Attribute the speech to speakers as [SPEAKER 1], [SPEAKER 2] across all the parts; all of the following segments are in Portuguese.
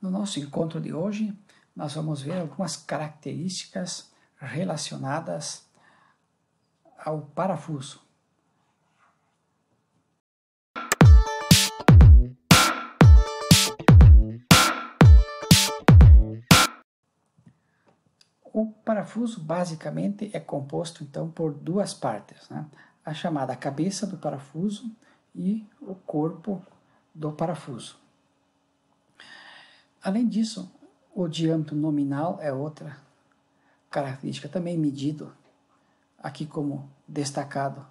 [SPEAKER 1] No nosso encontro de hoje, nós vamos ver algumas características relacionadas ao parafuso. O parafuso basicamente é composto então por duas partes, né? A chamada cabeça do parafuso e o corpo do parafuso. Além disso, o diâmetro nominal é outra característica também medido, aqui como destacado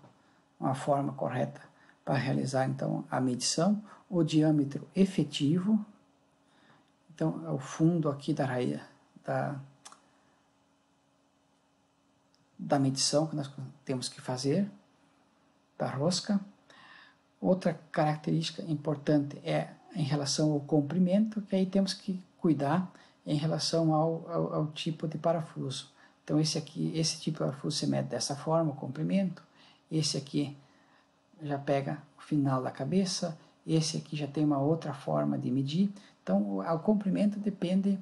[SPEAKER 1] uma forma correta para realizar então a medição. O diâmetro efetivo, então é o fundo aqui da medição que nós temos que fazer, da rosca. Outra característica importante é em relação ao comprimento, que aí temos que cuidar em relação ao tipo de parafuso. Então esse tipo de parafuso se mede dessa forma, o comprimento. Esse aqui já pega o final da cabeça. Esse aqui já tem uma outra forma de medir. Então o comprimento depende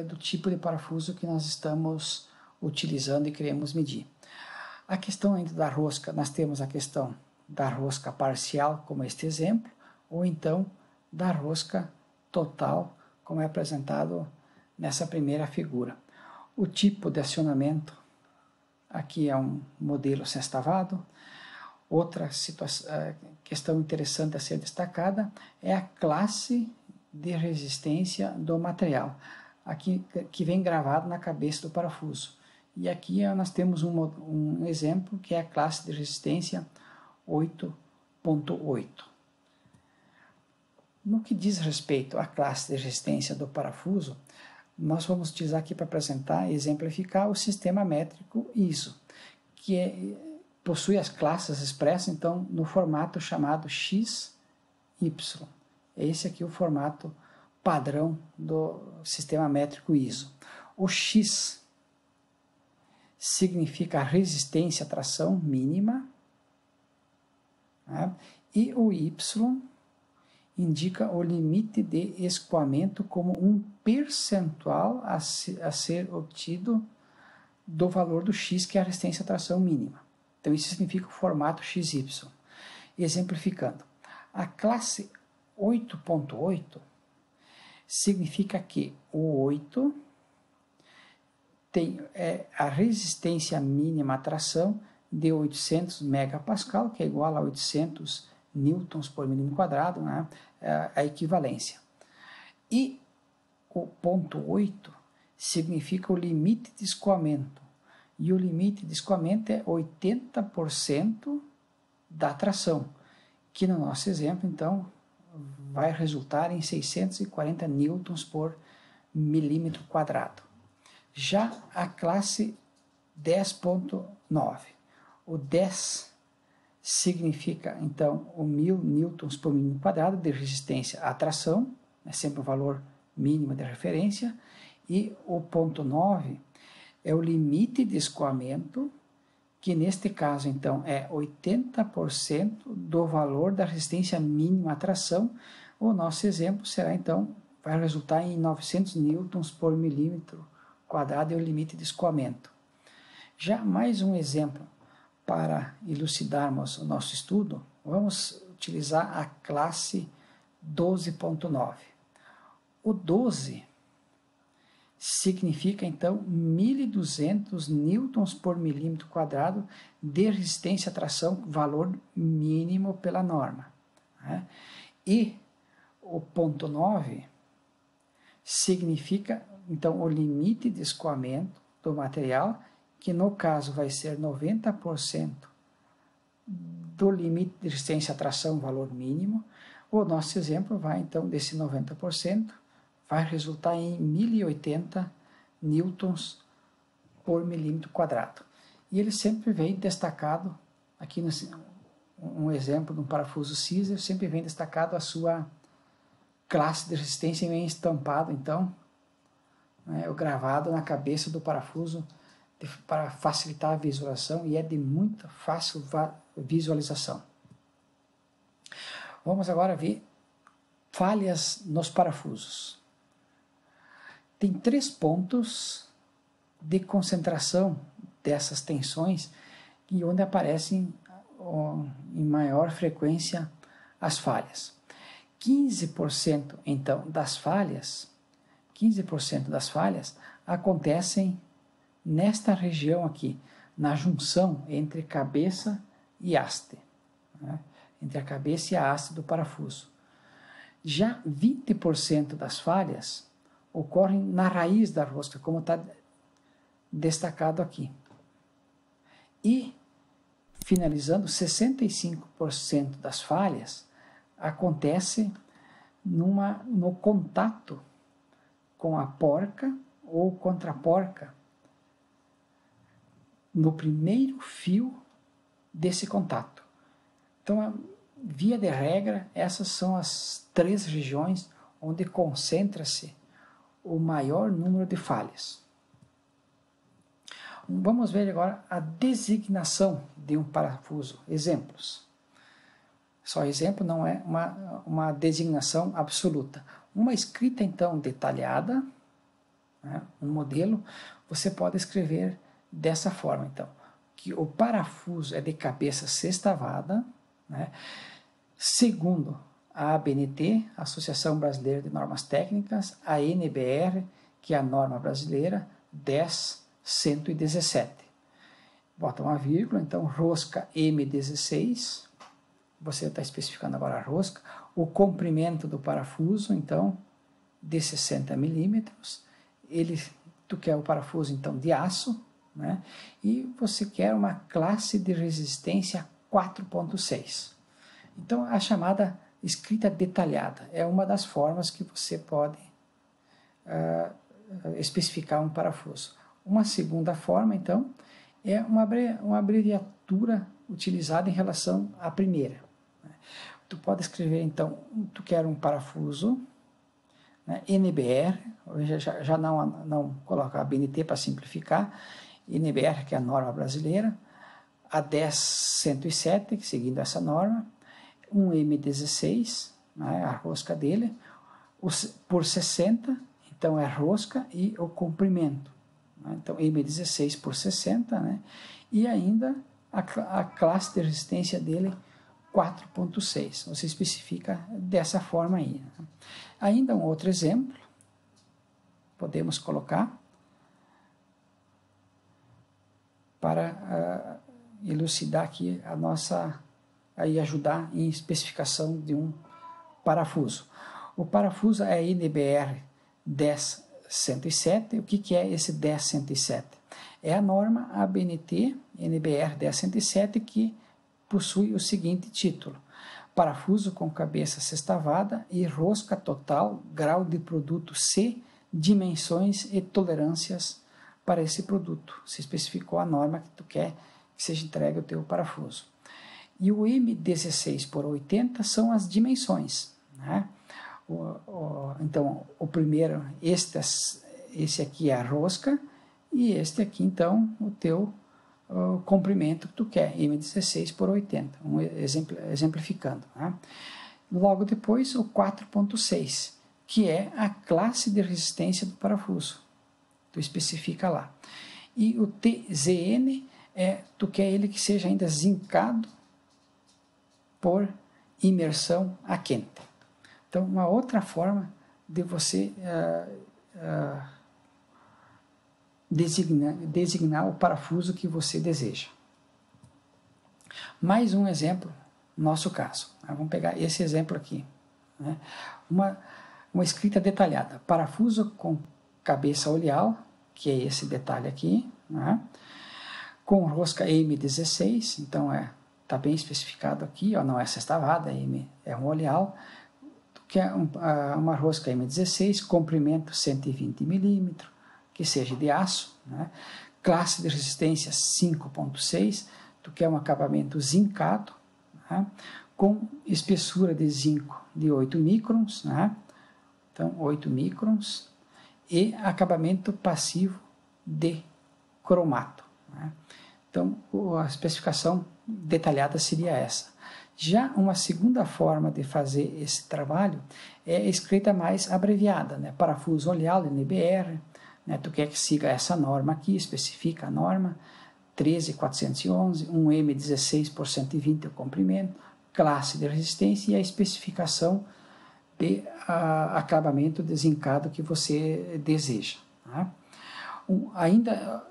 [SPEAKER 1] do tipo de parafuso que nós estamos utilizando e queremos medir. A questão ainda da rosca, nós temos a questão da rosca parcial, como este exemplo, ou então da rosca total, como é apresentado nessa primeira figura. O tipo de acionamento, aqui é um modelo sextavado. Outra questão interessante a ser destacada é a classe de resistência do material, aqui que vem gravado na cabeça do parafuso. E aqui nós temos um exemplo que é a classe de resistência 8.8. No que diz respeito à classe de resistência do parafuso, nós vamos utilizar aqui para apresentar e exemplificar o sistema métrico ISO, que possui as classes expressas então no formato chamado XY. Esse aqui é o formato padrão do sistema métrico ISO. O X significa a resistência à tração mínima, né? E o Y indica o limite de escoamento como um percentual a ser obtido do valor do X, que é a resistência à tração mínima. Então isso significa o formato XY. Exemplificando, a classe 8.8 significa que o 8 tem a resistência mínima à tração de 800 megapascal, que é igual a 800 newtons por milímetro quadrado, né? A equivalência. E o ponto 8 significa o limite de escoamento. E o limite de escoamento é 80% da tração, que no nosso exemplo, então, vai resultar em 640 newtons por milímetro quadrado. Já a classe 10.9, o 10 significa, então, o 1000 newtons por milímetro quadrado de resistência à tração, é sempre o valor mínimo de referência, e o ponto 9 é o limite de escoamento, que neste caso, então, é 80% do valor da resistência mínima à tração. O nosso exemplo será, então, vai resultar em 900 newtons por milímetro quadrado, é o limite de escoamento. Já mais um exemplo para elucidarmos o nosso estudo, vamos utilizar a classe 12.9. O 12 significa, então, 1.200 newtons por milímetro quadrado de resistência à tração, valor mínimo pela norma, né? E o ponto 9 significa, então, o limite de escoamento do material, que no caso vai ser 90% do limite de resistência à tração, valor mínimo. O nosso exemplo vai, então, desse 90%, vai resultar em 1080 newtons por milímetro quadrado. E ele sempre vem destacado, aqui um exemplo de um parafuso Caesar, sempre vem destacado a sua classe de resistência e vem estampado, então, o gravado na cabeça do parafuso para facilitar a visualização, e é de muita fácil visualização. Vamos agora ver falhas nos parafusos. tem 3 pontos de concentração dessas tensões e onde aparecem em maior frequência as falhas. 15% então das falhas, 15% das falhas acontecem nesta região aqui, na junção entre cabeça e haste, né? Entre a cabeça e a haste do parafuso. Já 20% das falhas ocorrem na raiz da rosca, como está destacado aqui. E, finalizando, 65% das falhas acontece no contato com a porca ou contra a porca, no primeiro fio desse contato. Então, via de regra, essas são as 3 regiões onde concentra-se o maior número de falhas. Vamos ver agora a designação de um parafuso. Exemplos. Só exemplo, não é uma designação absoluta. Uma escrita, então, detalhada, né, um modelo, você pode escrever dessa forma, então, que o parafuso é de cabeça sextavada, né, segundo a ABNT, Associação Brasileira de Normas Técnicas, a NBR, que é a norma brasileira, 10.117. Bota uma vírgula, então, rosca M16, você está especificando agora a rosca, o comprimento do parafuso, então, de 60 milímetros, tu quer o parafuso, então, de aço, né? E você quer uma classe de resistência 4.6. Então, a chamada escrita detalhada é uma das formas que você pode especificar um parafuso. Uma segunda forma, então, é uma abreviatura utilizada em relação à primeira. Tu pode escrever, então, tu quer um parafuso, né, NBR, já não coloca a ABNT para simplificar, NBR, que é a norma brasileira, a 10.107, seguindo essa norma, um M16, né, a rosca dele, por 60, então é a rosca e o comprimento. Né, então, M16 por 60, né, e ainda a classe de resistência dele, 4.6. Você especifica dessa forma aí. Né. Ainda um outro exemplo, podemos colocar, para elucidar aqui a nossa, aí ajudar em especificação de um parafuso. O parafuso é NBR 10.107. O que é esse 10.107? É a norma ABNT NBR 10.107 que possui o seguinte título: parafuso com cabeça sextavada e rosca total, grau de produto C, dimensões e tolerâncias para esse produto. Se especificou a norma que tu quer que seja entregue ao teu parafuso. E o M16 por 80 são as dimensões, né? Então, o primeiro, esse aqui é a rosca, e este aqui, então, o teu comprimento que tu quer, M16 por 80, exemplificando. Né? Logo depois, o 4.6, que é a classe de resistência do parafuso. Tu especifica lá. E o TZN, tu quer ele que seja ainda zincado por imersão a quente. Então, uma outra forma de você designar o parafuso que você deseja. Mais um exemplo, nosso caso. Vamos pegar esse exemplo aqui. Né? Uma escrita detalhada. Parafuso com cabeça oleal, que é esse detalhe aqui, né? Com rosca M16, então está bem especificado aqui, ó, não é sextavada, M é um oleal, que é uma rosca M16, comprimento 120 milímetros, que seja de aço, né? Classe de resistência 5.6, tu quer um acabamento zincado, né? Com espessura de zinco de 8 microns, né? Então 8 microns, e acabamento passivo de cromato. Né? Então, a especificação detalhada seria essa. Já uma segunda forma de fazer esse trabalho é a escrita mais abreviada, né? Parafuso oleal, NBR, né? Tu quer que siga essa norma aqui, especifica a norma, 13411, 1M16 por 120 o comprimento, classe de resistência e a especificação de acabamento desencado que você deseja. Tá? Ainda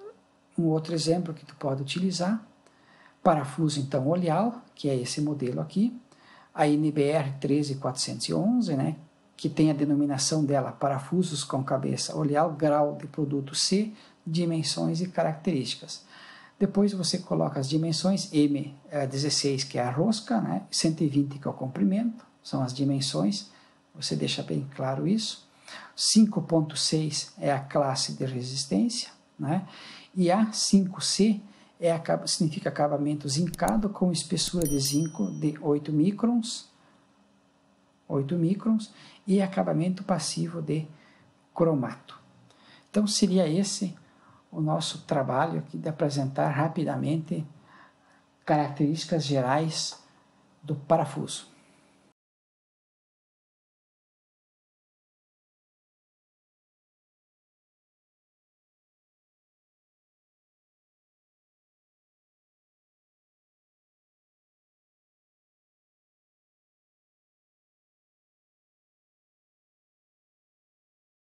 [SPEAKER 1] um outro exemplo que tu pode utilizar, parafuso então oleal, que é esse modelo aqui, a NBR 13411, né, que tem a denominação dela parafusos com cabeça oleal, grau de produto C, dimensões e características. Depois você coloca as dimensões, M16 que é a rosca, né, 120 que é o comprimento, são as dimensões, você deixa bem claro isso. 5.6 é a classe de resistência, né, e a 5C significa acabamento zincado com espessura de zinco de 8 microns e acabamento passivo de cromato. Então seria esse o nosso trabalho aqui de apresentar rapidamente características gerais do parafuso.